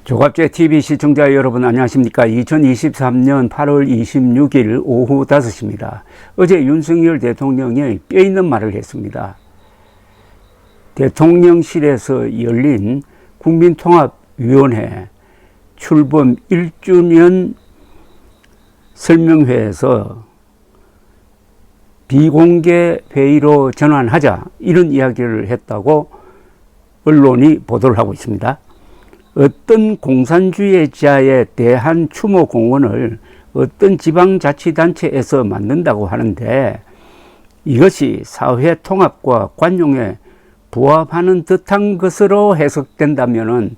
조갑제 TV 시청자 여러분 안녕하십니까. 2023년 8월 26일 오후 5시입니다. 어제 윤석열 대통령이 뼈있는 말을 했습니다. 대통령실에서 열린 국민통합위원회 출범 1주년 설명회에서 비공개 회의로 전환하자, 이런 이야기를 했다고 언론이 보도를 하고 있습니다. 어떤 공산주의자에 대한 추모공원을 어떤 지방자치단체에서 만든다고 하는데, 이것이 사회 통합과 관용에 부합하는 듯한 것으로 해석된다면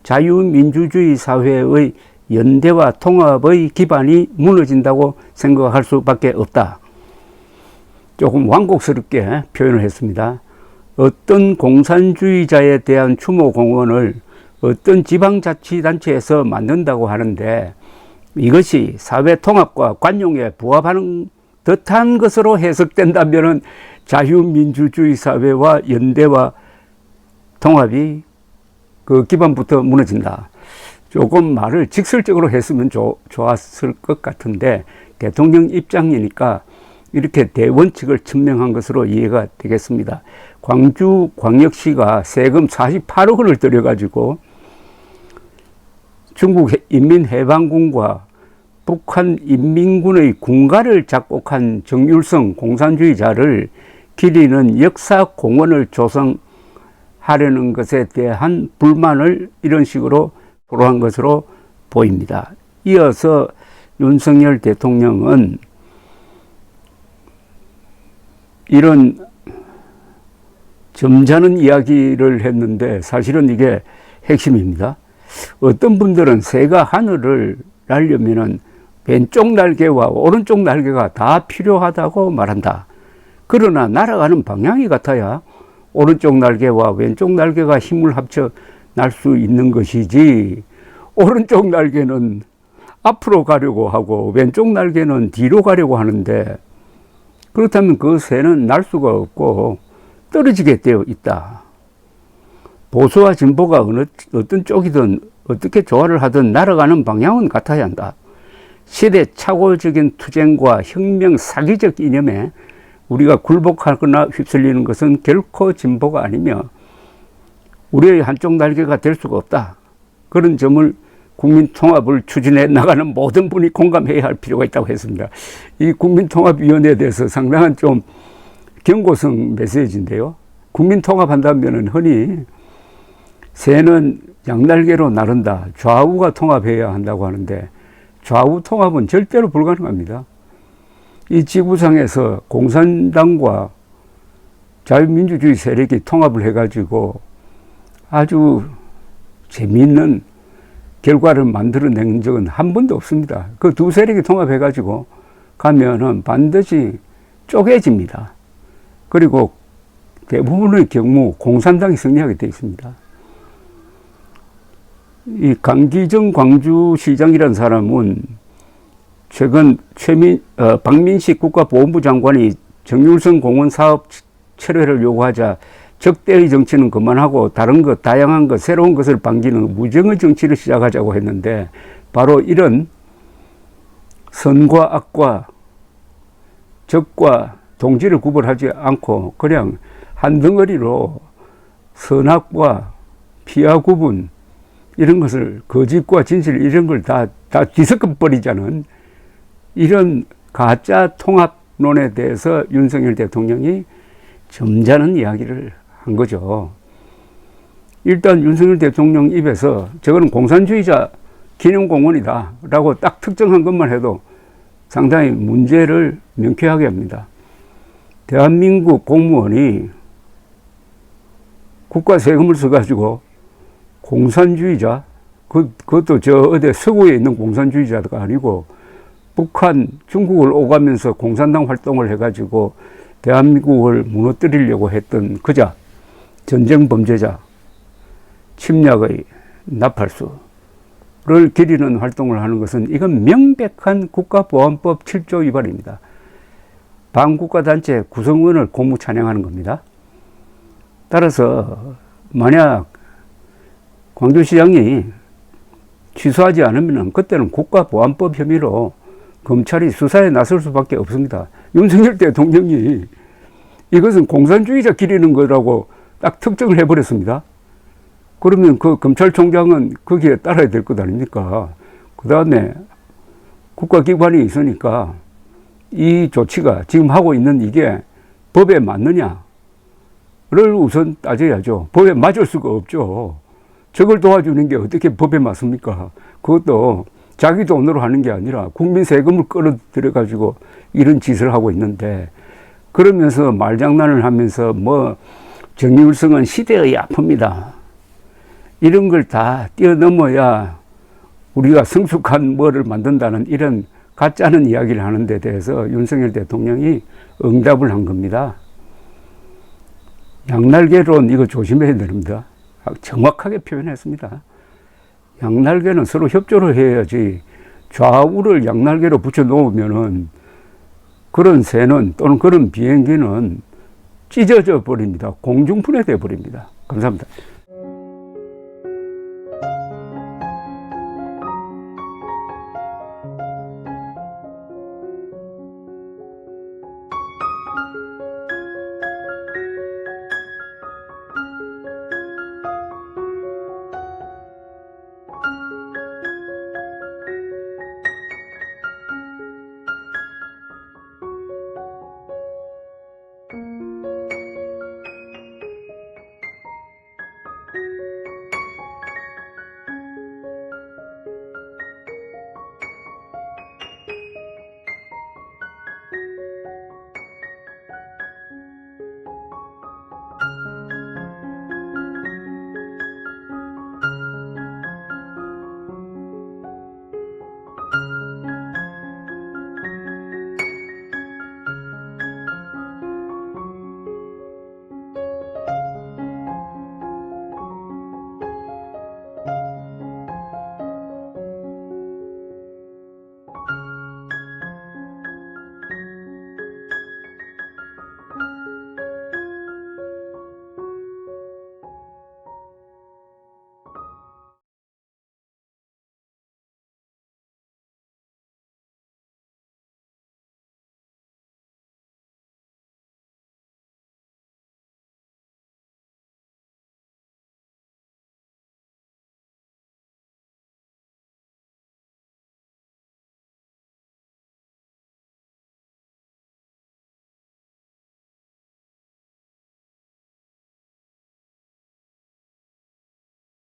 자유민주주의 사회의 연대와 통합의 기반이 무너진다고 생각할 수밖에 없다. 조금 완곡스럽게 표현을 했습니다. 어떤 공산주의자에 대한 추모공원을 어떤 지방자치단체에서 만든다고 하는데, 이것이 사회 통합과 관용에 부합하는 듯한 것으로 해석된다면 자유민주주의 사회와 연대와 통합이 그 기반부터 무너진다. 조금 말을 직설적으로 했으면 좋았을 것 같은데, 대통령 입장이니까 이렇게 대원칙을 천명한 것으로 이해가 되겠습니다. 광주광역시가 세금 48억 원을 들여가지고 중국 인민해방군과 북한 인민군의 군가를 작곡한 정율성 공산주의자를 기리는 역사공원을 조성하려는 것에 대한 불만을 이런 식으로 토로한 것으로 보입니다. 이어서 윤석열 대통령은 이런 점잖은 이야기를 했는데, 사실은 이게 핵심입니다. 어떤 분들은 새가 하늘을 날려면은 왼쪽 날개와 오른쪽 날개가 다 필요하다고 말한다. 그러나 날아가는 방향이 같아야 오른쪽 날개와 왼쪽 날개가 힘을 합쳐 날 수 있는 것이지, 오른쪽 날개는 앞으로 가려고 하고 왼쪽 날개는 뒤로 가려고 하는데, 그렇다면 그 새는 날 수가 없고 떨어지게 되어 있다. 보수와 진보가 어떤 쪽이든 어떻게 조화를 하든 날아가는 방향은 같아야 한다. 시대착오적인 투쟁과 혁명 사기적 이념에 우리가 굴복하거나 휩쓸리는 것은 결코 진보가 아니며 우리의 한쪽 날개가 될 수가 없다. 그런 점을 국민통합을 추진해 나가는 모든 분이 공감해야 할 필요가 있다고 했습니다. 이 국민통합위원회에 대해서 상당한 좀 경고성 메시지인데요. 국민통합한다면 흔히 새는 양날개로 나른다, 좌우가 통합해야 한다고 하는데, 좌우 통합은 절대로 불가능합니다. 이 지구상에서 공산당과 자유민주주의 세력이 통합을 해가지고 아주 재미있는 결과를 만들어낸 적은 한 번도 없습니다. 그 두 세력이 통합해가지고 가면은 반드시 쪼개집니다. 그리고 대부분의 경우 공산당이 승리하게 되어 있습니다. 이 강기정 광주시장이라는 사람은 최근 박민식 국가보훈부 장관이 정율성 공원 사업 철회를 요구하자 적대의 정치는 그만하고 다른 것, 다양한 것, 새로운 것을 반기는 무정의 정치를 시작하자고 했는데, 바로 이런 선과 악과 적과 동지를 구분하지 않고 그냥 한 덩어리로 선악과 피하 구분, 이런 것을 거짓과 진실 이런 걸 다 뒤섞어 버리자는 이런 가짜 통합론에 대해서 윤석열 대통령이 점잖은 이야기를 한 거죠. 일단 윤석열 대통령 입에서 저거는 공산주의자 기념공원이다 라고 딱 특정한 것만 해도 상당히 문제를 명쾌하게 합니다. 대한민국 공무원이 국가 세금을 써가지고 공산주의자, 그것도 저 어디 서구에 있는 공산주의자가 아니고 북한, 중국을 오가면서 공산당 활동을 해가지고 대한민국을 무너뜨리려고 했던 그자, 전쟁 범죄자, 침략의 나팔수를 기리는 활동을 하는 것은 이건 명백한 국가보안법 7조 위반입니다. 반국가단체 구성원을 공무 찬양하는 겁니다. 따라서 만약 광주시장이 취소하지 않으면 그때는 국가보안법 혐의로 검찰이 수사에 나설 수밖에 없습니다. 윤석열 대통령이 이것은 공산주의자 기리는 거라고 딱 특정을 해버렸습니다. 그러면 그 검찰총장은 거기에 따라야 될 것 아닙니까? 그 다음에 국가기관이 있으니까 이 조치가 지금 하고 있는 이게 법에 맞느냐를 우선 따져야죠. 법에 맞을 수가 없죠. 저걸 도와주는 게 어떻게 법에 맞습니까? 그것도 자기 돈으로 하는 게 아니라 국민 세금을 끌어들여가지고 이런 짓을 하고 있는데, 그러면서 말장난을 하면서 뭐 정의율성은 시대의 아픔이다, 이런 걸 다 뛰어넘어야 우리가 성숙한 뭐를 만든다는 이런 가짜는 이야기를 하는 데 대해서 윤석열 대통령이 응답을 한 겁니다. 양날개론 이거 조심해야 됩니다. 정확하게 표현했습니다. 양날개는 서로 협조를 해야지 좌우를 양날개로 붙여 놓으면은 그런 새는 또는 그런 비행기는 찢어져 버립니다. 공중분해돼 버립니다. 감사합니다.